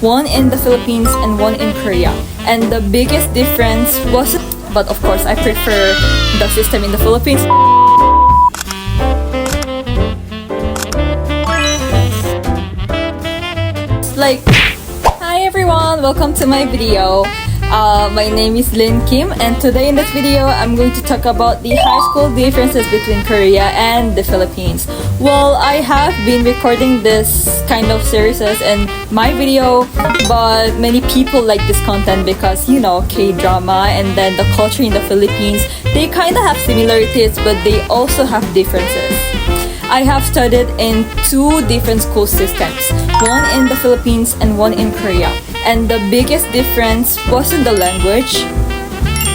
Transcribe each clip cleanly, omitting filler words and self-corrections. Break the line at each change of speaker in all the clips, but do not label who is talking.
one in the Philippines and one in Korea. And the biggest difference was, but of course I prefer the system in the Philippines. Like, hi everyone, welcome to my video. My name is Lin Kim, and today in this video I'm going to talk about the high school differences between Korea and the Philippines. Well, I have been recording this kind of series in my video, but many people like this content because, you know, K-drama and then the culture in the Philippines, they kind of have similarities, but they also have differences. I have studied in two different school systems, one in the Philippines and one in Korea. And the biggest difference wasn't the language,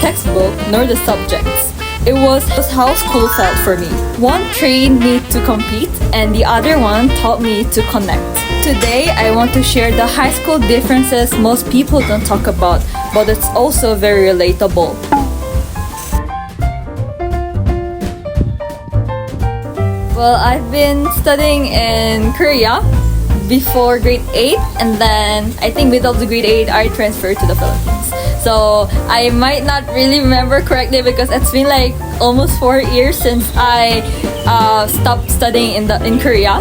textbook, nor the subjects. It was how school felt for me. One trained me to compete and the other one taught me to connect. Today, I want to share the high school differences most people don't talk about, but it's also very relatable. Well, I've been studying in Korea before grade 8, and then I think middle of the grade 8 I transferred to the Philippines. So I might not really remember correctly because it's been like almost 4 years since I stopped studying in Korea,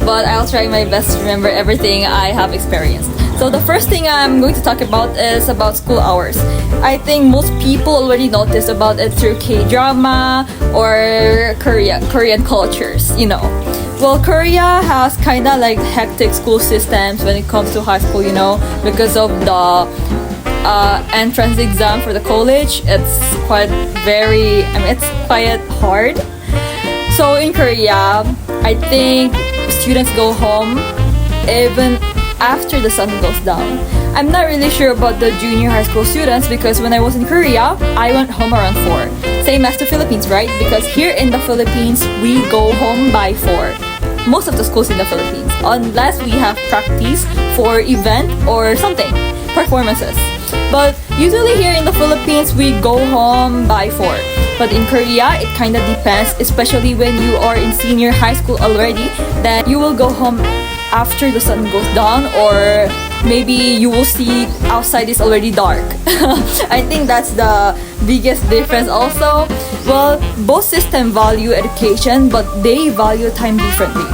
but I'll try my best to remember everything I have experienced. So the first thing I'm going to talk about is about school hours. I think most people already noticed about it through K-drama or Korean cultures, you know. Well, Korea has kind of like hectic school systems when it comes to high school, you know, because of the entrance exam for the college. It's quite hard. So in Korea, I think students go home even after the sun goes down. I'm not really sure about the junior high school students because when I was in Korea, I went home around 4. Same as the Philippines, right? Because here in the Philippines, we go home by 4. Most of the schools in the Philippines, unless we have practice for event or something, performances. But usually here in the Philippines, we go home by 4. But in Korea, it kind of depends, especially when you are in senior high school already, then you will go home after the sun goes down, or maybe you will see outside is already dark. I think that's the biggest difference also. Well, both systems value education, but they value time differently.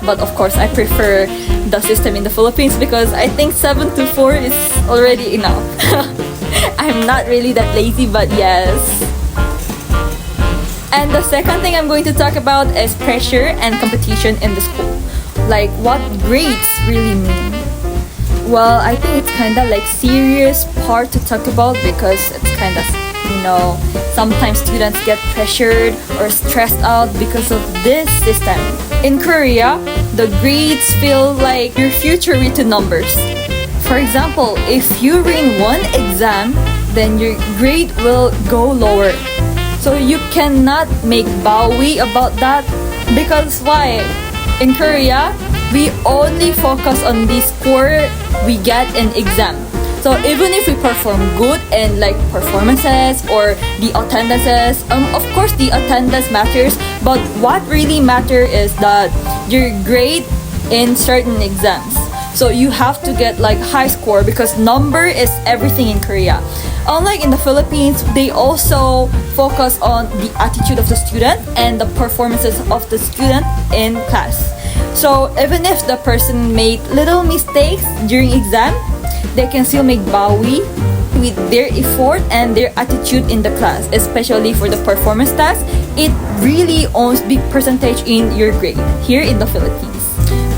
But of course, I prefer the system in the Philippines because I think 7 to 4 is already enough. I'm not really that lazy, but yes. And the second thing I'm going to talk about is pressure and competition in the school. Like what grades really mean. Well, I think it's kind of like serious part to talk about because it's kind of, you know, sometimes students get pressured or stressed out because of this system. In Korea, the grades feel like your future written numbers. For example, if you win one exam, then your grade will go lower. So you cannot make bawi about that because why? In Korea, we only focus on the score we get in exam. So even if we perform good in like performances or the attendances, of course the attendance matters, but what really matters is that your grade in certain exams. So you have to get like high score because number is everything in Korea. Unlike in the Philippines, they also focus on the attitude of the student and the performances of the student in class. So even if the person made little mistakes during exam, they can still make bawi with their effort and their attitude in the class, especially for the performance task. It really owns big percentage in your grade here in the Philippines.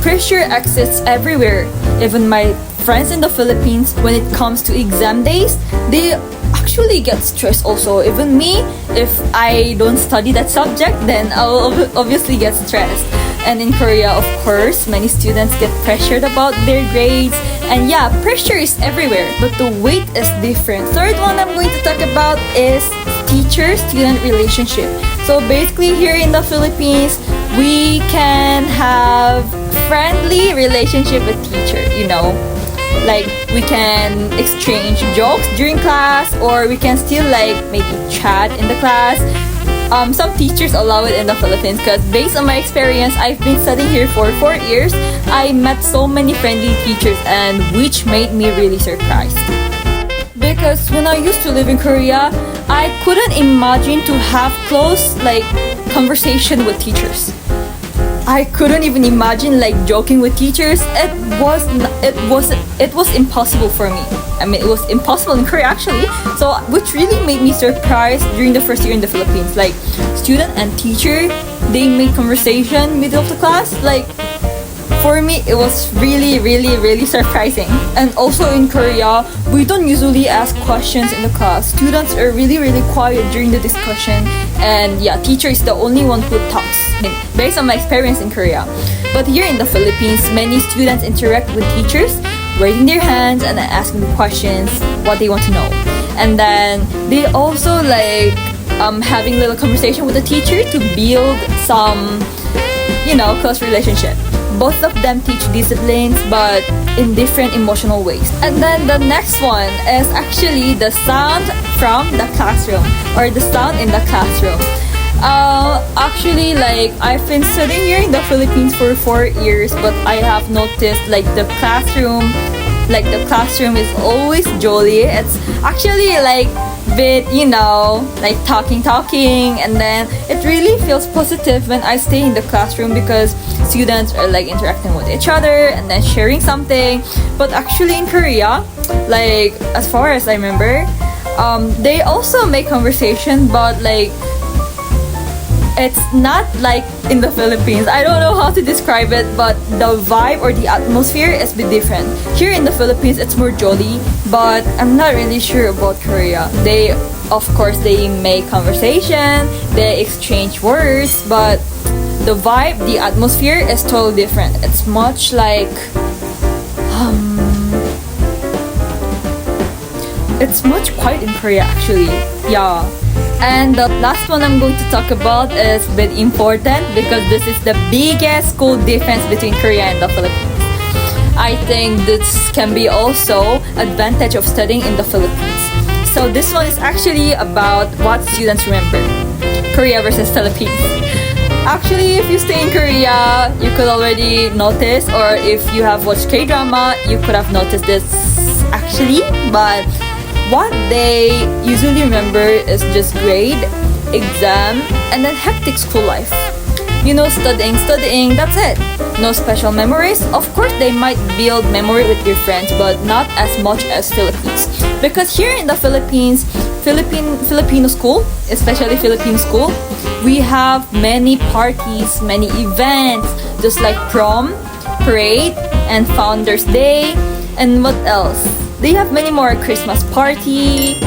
Pressure exists everywhere. Even my friends in the Philippines, when it comes to exam days, they actually get stressed also. Even me, if I don't study that subject, then I'll obviously get stressed. And in Korea, of course, many students get pressured about their grades. And yeah, pressure is everywhere, but the weight is different. Third one I'm going to talk about is teacher-student relationship. So basically here in the Philippines, we can have friendly relationship with teacher, you know. Like we can exchange jokes during class, or we can still like maybe chat in the class. Some teachers allow it in the Philippines because based on my experience, I've been studying here for 4 years. I met so many friendly teachers and which made me really surprised. Because when I used to live in Korea, I couldn't imagine to have close conversation with teachers. I couldn't even imagine joking with teachers. It was impossible for me. I mean, it was impossible in Korea actually. So, which really made me surprised during the first year in the Philippines. Student and teacher, they made conversation middle of the class. For me, it was really, really, really surprising. And also in Korea, we don't usually ask questions in the class. Students are really, really quiet during the discussion. And yeah, teacher is the only one who talks, based on my experience in Korea. But here in the Philippines, many students interact with teachers, raising their hands and asking questions, what they want to know. And then they also having little conversation with the teacher to build some, close relationship. Both of them teach disciplines, but in different emotional ways. And then the next one is actually the sound from the classroom, or the sound in the classroom. Actually, I've been studying here in the Philippines for 4 years, but I have noticed the classroom is always jolly. It's actually bit, talking, and then it really feels positive when I stay in the classroom because students are interacting with each other and then sharing something. But actually in Korea, as far as I remember, they also make conversation, but it's not like in the Philippines. I don't know how to describe it, but the vibe or the atmosphere is a bit different. Here in the Philippines, it's more jolly, but I'm not really sure about Korea. Of course, they make conversation, they exchange words, but the vibe, the atmosphere is totally different. It's much it's much quiet in Korea actually. Yeah. And the last one I'm going to talk about is a bit important because this is the biggest school difference between Korea and the Philippines. I think this can be also advantage of studying in the Philippines. So this one is actually about what students remember. Korea versus Philippines. Actually, if you stay in Korea, you could already notice, or if you have watched K-drama, you could have noticed this actually, but what they usually remember is just grade, exam, and then hectic school life. Studying, that's it. No special memories. Of course, they might build memory with their friends, but not as much as Philippines. Because here in the Philippines, Filipino school, especially Filipino school, we have many parties, many events, just like prom, parade, and Founders Day, and what else? They have many more Christmas party.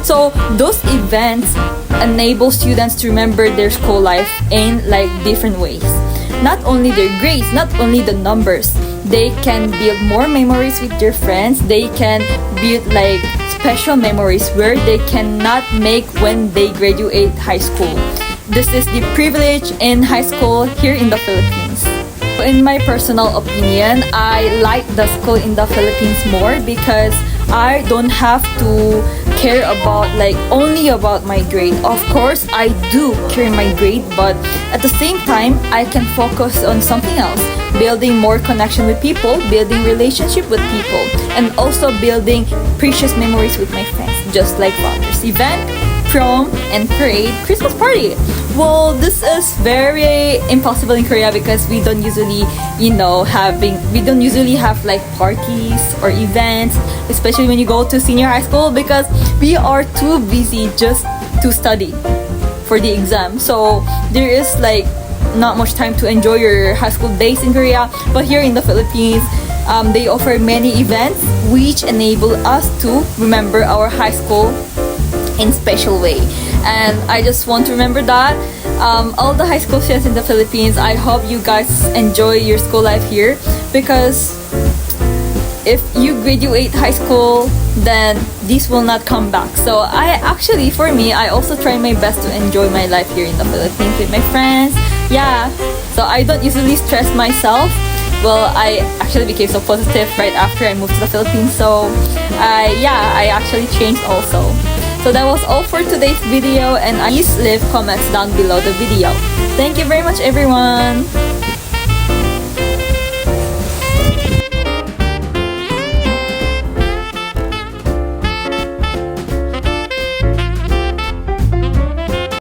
So those events enable students to remember their school life in different ways. Not only their grades, not only the numbers. They can build more memories with their friends. They can build special memories where they cannot make when they graduate high school. This is the privilege in high school here in the Philippines. In my personal opinion, I like the school in the Philippines more because I don't have to care about only about my grade. Of course, I do care my grade, but at the same time, I can focus on something else. Building more connection with people, building relationship with people, and also building precious memories with my friends, just like Founders Event, prom, and parade, Christmas party. Well, this is very impossible in Korea because we don't usually, have parties or events, especially when you go to senior high school because we are too busy just to study for the exam. So there is not much time to enjoy your high school days in Korea. But here in the Philippines, they offer many events which enable us to remember our high school in special way. And I just want to remember that all the high school students in the Philippines, I hope you guys enjoy your school life here because if you graduate high school, then this will not come back. So for me, I also try my best to enjoy my life here in the Philippines with my friends. Yeah, so I don't usually stress myself. Well, I actually became so positive right after I moved to the Philippines. So I actually changed also. So that was all for today's video, and please leave comments down below the video. Thank you very much, everyone.